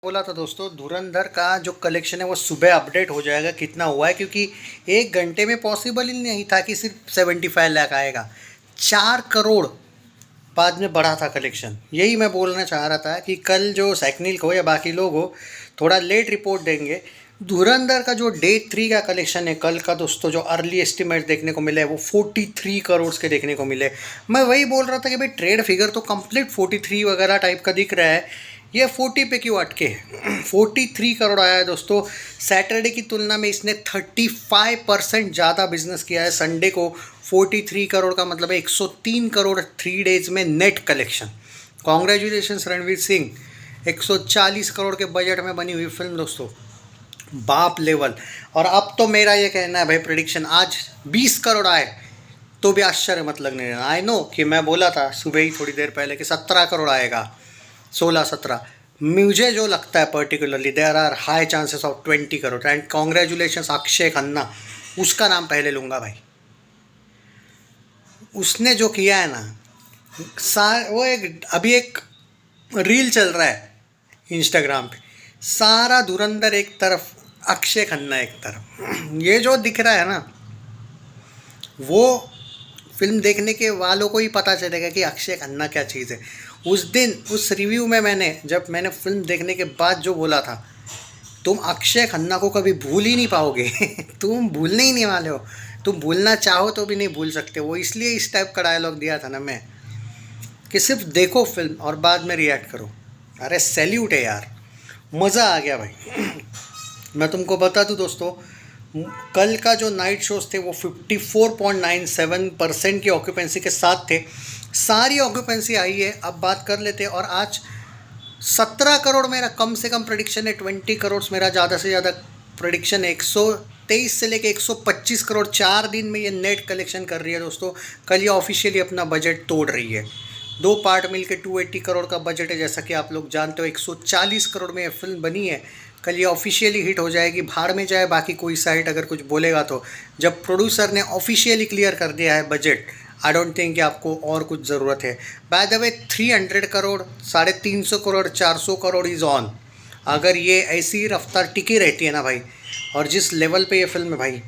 बोला था दोस्तों, धुरंधर का जो कलेक्शन है वो सुबह अपडेट हो जाएगा कितना हुआ है, क्योंकि 1 घंटे में पॉसिबल ही नहीं था कि सिर्फ 75 लाख आएगा। 4 करोड़ बाद में बढ़ा था कलेक्शन। यही मैं बोलना चाह रहा था कि कल जो सैकनिल हो या बाकी लोग हो, थोड़ा लेट रिपोर्ट देंगे। धुरंधर का जो डे 3 का कलेक्शन है कल का दोस्तों, जो अर्ली एस्टिमेट देखने को मिले वो 43 करोड़ के देखने को मिले। मैं वही बोल रहा था कि भाई ट्रेड फिगर तो कंप्लीट 43 वगैरह टाइप का दिख रहा है, ये 40 पे क्यों अटके है। 43 करोड़ आया है दोस्तों। सैटरडे की तुलना में इसने 35% ज़्यादा बिजनेस किया है। संडे को 43 करोड़ का मतलब है 103 करोड़ 3 डेज में net collection. Congratulations Ranveer Singh. 140 crore के बजट में बनी हुई फिल्म दोस्तों, बाप लेवल। और अब तो मेरा ये कहना है भाई, प्रेडिक्शन आज 20 करोड़ आए तो भी आश्चर्य मत लगने देना। आई नो कि मैं बोला था सुबह ही थोड़ी देर पहले कि 17 करोड़ आएगा, 16-17। मुझे जो लगता है particularly there are high chances of 20 crore. And congratulations Akshaye Khanna, उसका नाम पहले लूँगा भाई। उसने जो किया है ना, वो अभी एक रील चल रहा है इंस्टाग्राम पे, सारा धुरंधर एक तरफ, अक्षय खन्ना एक तरफ। ये जो दिख रहा है ना, वो फिल्म देखने के वालों को ही पता चलेगा कि अक्षय खन्ना क्या चीज़ है। उस दिन उस रिव्यू में जब मैंने फिल्म देखने के बाद जो बोला था, तुम अक्षय खन्ना को कभी भूल ही नहीं पाओगे। तुम भूलने ही नहीं वाले हो, तुम भूलना चाहो तो भी नहीं भूल सकते। वो इसलिए इस टाइप का डायलॉग दिया था ना मैं, कि सिर्फ देखो फिल्म और बाद में रिएक्ट करो। अरे सैल्यूट है यार, मज़ा आ गया भाई। मैं तुमको बता दूं दोस्तों, कल का जो नाइट शोज थे वो 54.97% की ऑक्यूपेंसी के साथ थे। सारी ऑक्यूपेंसी आई है। अब बात कर लेते हैं। और आज 17 करोड़ मेरा कम से कम प्रेडिक्शन है, 20 करोड़ मेरा ज़्यादा से ज़्यादा प्रेडिक्शन है। 123 से लेके 125 करोड़ 4 दिन में ये नेट कलेक्शन कर रही है दोस्तों। कल ये ऑफिशियली अपना बजट तोड़ रही है। 2 पार्ट मिलके 280 करोड़ का बजट है, जैसा कि आप लोग जानते हो। 140 करोड़ में ये फिल्म बनी है। कल ये ऑफिशियली हिट हो जाएगी। भाड़ में जाए बाकी कोई साइट अगर कुछ बोलेगा तो। जब प्रोड्यूसर ने ऑफिशियली क्लियर कर दिया है बजट, आई डोंट थिंक कि आपको और कुछ ज़रूरत है। By the way 300 crore, 350 crore, 400 crore is on. अगर ये ऐसी रफ्तार टिकी रहती है ना भाई, और जिस लेवल पे ये फिल्म है भाई,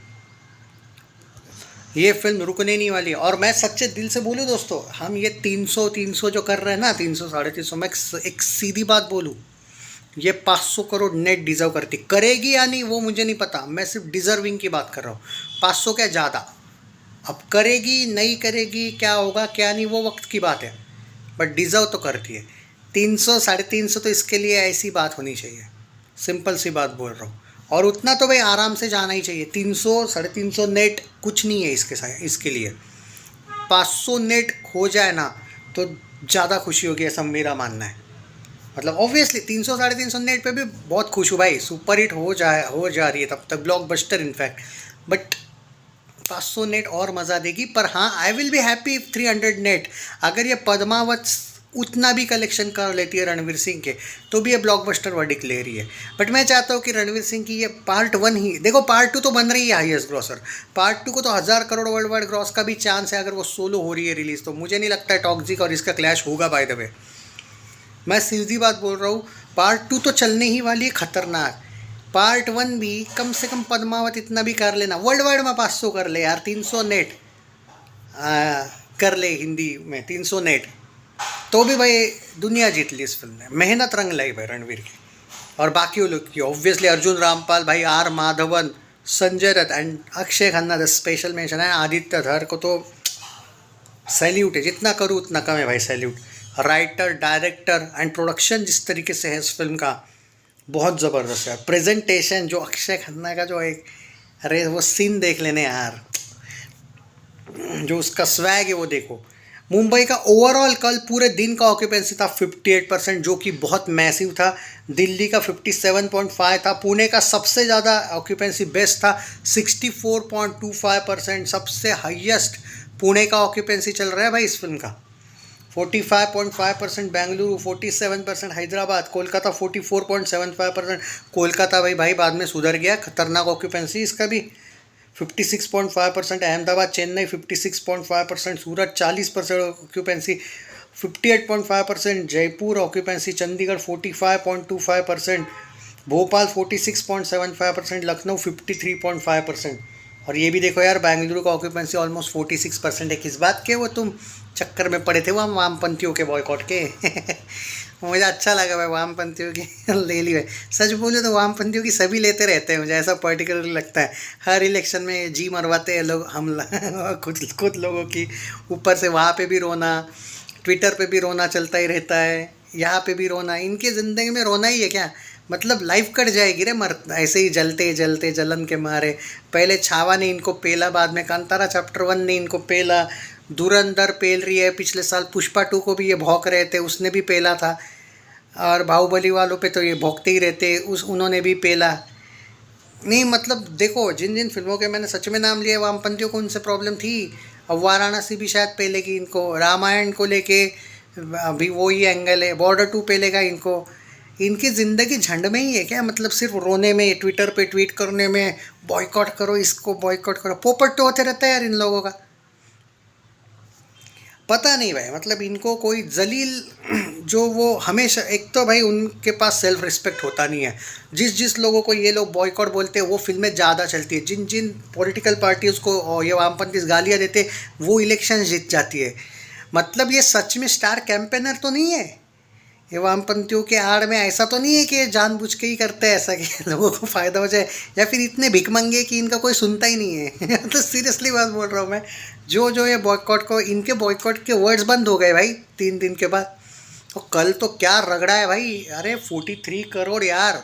ये फिल्म रुकने नहीं वाली। और मैं सच्चे दिल से बोलूँ दोस्तों, हम ये 300 जो कर रहे हैं ना, 300 350, मैं एक सीधी बात बोलूँ, ये 500 करोड़ नेट डिज़र्व करती। करेगी या नहीं वो मुझे नहीं पता, मैं सिर्फ डिज़र्विंग की बात कर रहा हूँ। 500 क्या ज़्यादा। अब करेगी नहीं करेगी, क्या होगा क्या नहीं, वो वक्त की बात है, बट डिज़र्व तो करती है। 300 350 तो इसके लिए ऐसी बात होनी चाहिए, सिंपल सी बात बोल रहा हूँ। और उतना तो भाई आराम से जाना ही चाहिए। 300 350 नेट कुछ नहीं है इसके लिए। 500 नेट हो जाए ना तो ज़्यादा खुशी होगी, ऐसा मेरा मानना है। मतलब ऑब्वियसली 300 350 नेट पे भी बहुत खुश हूँ भाई, सुपर हिट हो जा रही है तब तक, ब्लॉकबस्टर इनफैक्ट। बट 500 नेट और मज़ा देगी। पर हाँ, I will be happy 300 net. अगर ये पद्मावत उतना भी कलेक्शन कर लेती है रणवीर सिंह के, तो भी ये ब्लॉकबस्टर वर्डिक्ट ले रही है। बट मैं चाहता हूँ कि रणवीर सिंह की ये पार्ट 1 ही देखो, पार्ट 2 तो बन रही है हाईएस्ट ग्रॉसर। पार्ट 2 को तो 1000 करोड़ वर्ल्ड वाइड ग्रॉस का भी चांस है, अगर वो सोलो हो रही है रिलीज़। तो मुझे नहीं लगता है टॉक्सिक और इसका क्लैश होगा। बाय द वे मैं सीधी बात बोल रहा हूँ, पार्ट 2 तो चलने ही वाली है खतरनाक। पार्ट 1 भी कम से कम पद्मावत इतना भी कर लेना, वर्ल्ड वाइड में 500 कर ले यार, 300 नेट कर ले, हिंदी में 300 नेट, तो भी भाई दुनिया जीत ली इस फिल्म ने। मेहनत रंग लाई भाई रणवीर की और बाकी लोग की। ऑब्वियसली अर्जुन रामपाल भाई, R Madhavan, Sanjay Dutt and Akshaye Khanna the special mention है। आदित्य धर को तो सैल्यूट है, जितना करूँ उतना कम है भाई, salute. Writer, director and production जिस तरीके से है इस फिल्म का, बहुत ज़बरदस्त है। प्रेजेंटेशन जो अक्षय खन्ना का जो एक, अरे वो सीन देख लेने यार, जो उसका स्वैग है वो देखो। मुंबई का ओवरऑल कल पूरे दिन का ऑक्यूपेंसी था 58%, जो कि बहुत मैसिव था। दिल्ली का 57.5 था। पुणे का सबसे ज़्यादा ऑक्यूपेंसी बेस्ट था, 64.25%, सबसे हाईएस्ट पुणे का ऑक्यूपेंसी चल रहा है भाई इस फिल्म का। 45.5% बेंगलुरु, 47% हैदराबाद, कोलकाता 44.75%। कोलकाता भाई बाद में सुधर गया, खतरनाक ऑक्यूपेंसी इसका भी। 56.5% अहमदाबाद, चेन्नई 56.5%, सूरत 40% ऑक्यूपेंसी, 58.5%, जयपुर ऑक्यूपेंसी, चंडीगढ़ 45.25%, भोपाल 46.75%, लखनऊ 53.5%। और ये भी देखो यार, बेंगलुरु का ऑक्यूपेंसी ऑलमोस्ट 46% है। किस बात के वो तुम चक्कर में पड़े थे वहाँ वामपंथियों के बॉयकॉट के? मुझे अच्छा लगा भाई वामपंथियों की ले ली भाई। सच बोलो तो वामपंथियों की सभी लेते रहते हैं, मुझे ऐसा पर्टिकुलरली लगता है। हर इलेक्शन में जी मरवाते हैं लोग, हम खुद लोगों की। ऊपर से वहाँ पे भी रोना, ट्विटर पे भी रोना चलता ही रहता है, यहाँ पे भी रोना। इनकी ज़िंदगी में रोना ही है क्या? मतलब लाइफ कट जाएगी रे मर, ऐसे ही जलते जलते जलन के मारे। पहले छावा ने इनको पेला, बाद में कांतारा चैप्टर 1 ने इनको पेला, धुरंधर पेल रही है, पिछले साल पुष्पा 2 को भी ये भौंक रहे थे, उसने भी पेला था। और बाहुबली वालों पे तो ये भौंकते ही रहते, उन्होंने भी पेला। नहीं मतलब देखो, जिन जिन फिल्मों के मैंने सच में नाम लिए वामपंथियों को, उनसे प्रॉब्लम थी। अब वाराणसी भी शायद पेलेगी इनको, रामायण को लेके अभी वही एंगल है, बॉर्डर 2 पेलेगा इनको। इनकी ज़िंदगी झंड में ही है क्या? मतलब सिर्फ रोने में, ट्विटर पे ट्वीट करने में, बॉयकॉट करो इसको, बॉयकॉट करो, पोपट तो होते रहता है यार इन लोगों का। पता नहीं भाई, मतलब इनको कोई जलील जो वो हमेशा, एक तो भाई उनके पास सेल्फ रिस्पेक्ट होता नहीं है। जिस जिस लोगों को ये लोग बॉयकॉट बोलते हैं वो फिल्में ज़्यादा चलती है। जिन जिन पॉलिटिकल पार्टीज़ को ये वामपंथी गालियाँ देते वो इलेक्शन जीत जाती है। मतलब ये सच में स्टार कैंपेनर तो नहीं है ये वामपंथियों के आड़ में। ऐसा तो नहीं है कि ये जानबूझ के ही करते हैं ऐसा कि लोगों को फ़ायदा हो जाए, या फिर इतने भिखमंगे कि इनका कोई सुनता ही नहीं है। तो सीरियसली बात बोल रहा हूँ मैं। जो ये बॉयकॉट को, इनके बॉयकॉट के वर्ड्स बंद हो गए भाई 3 दिन के बाद। और कल तो क्या रगड़ा है भाई, अरे 43 करोड़ यार।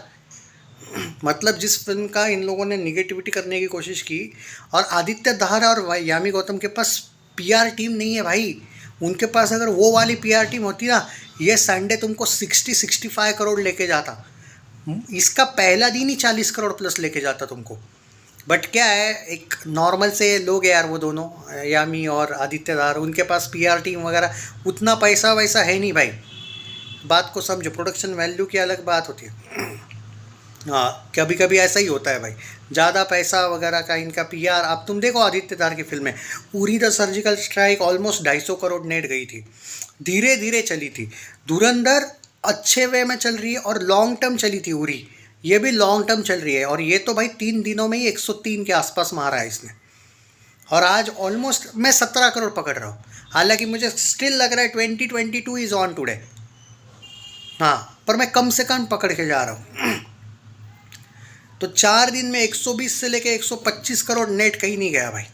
मतलब जिस फिल्म का इन लोगों ने निगेटिविटी करने की कोशिश की, और आदित्य दाहर और यामी गौतम के पास पीआर टीम नहीं है भाई। उनके पास अगर वो वाली पीआर टीम होती ना, ये संडे तुमको 60-65 करोड़ लेके जाता। इसका पहला दिन ही 40 करोड़ प्लस लेके जाता तुमको। बट क्या है, एक नॉर्मल से लोग हैं यार वो दोनों, यामी और आदित्य दाहर, उनके पास पीआर टीम वगैरह उतना पैसा वैसा है नहीं भाई। बात को समझो, प्रोडक्शन वैल्यू की अलग बात होती है। हाँ, कभी कभी ऐसा ही होता है भाई, ज़्यादा पैसा वगैरह का इनका पीआर। अब तुम देखो आदित्य दार की फिल्में, Uri the surgical strike almost 250 crore net गई थी, धीरे धीरे चली थी। धुरंधर अच्छे वे में चल रही है और लॉन्ग टर्म चली थी उरी, ये भी लॉन्ग टर्म चल रही है। और ये तो भाई 3 दिनों में ही 103 के आसपास मारा है इसने। और आज ऑलमोस्ट मैं 17 करोड़ पकड़ रहा हूँ, हालांकि मुझे स्टिल लग रहा है 2022 इज़ ऑन टुडे। हाँ, पर मैं कम से कम पकड़ के जा रहा हूँ। तो 4 दिन में 120 से लेके 125 करोड़ नेट कहीं नहीं गया भाई।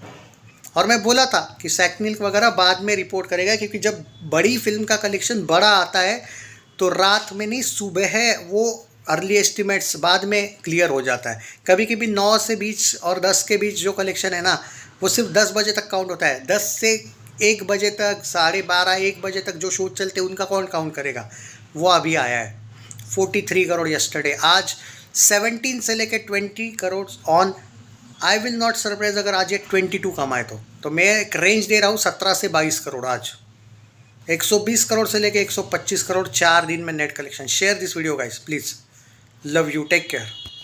और मैं बोला था कि सैकनिल वगैरह बाद में रिपोर्ट करेगा, क्योंकि जब बड़ी फिल्म का कलेक्शन बड़ा आता है तो रात में नहीं, सुबह है वो अर्ली एस्टिमेट्स बाद में क्लियर हो जाता है। कभी कभी 9 से 20 और 10 के बीच जो कलेक्शन है ना, वो सिर्फ 10 बजे तक काउंट होता है। 10 से 1 बजे तक, 12:30-1 बजे तक जो शो चलते हैं उनका कौन काउंट करेगा? वो अभी आया है 43 करोड़ यस्टरडे। आज 17 से लेके 20 crore on. I will not surprise अगर आज ये 22 कमाए तो मैं एक रेंज दे रहा हूँ 17 से 22 करोड़ आज। 120 करोड़ से लेके 125 करोड़ 4 दिन में net collection. Share this video guys please, love you, take care.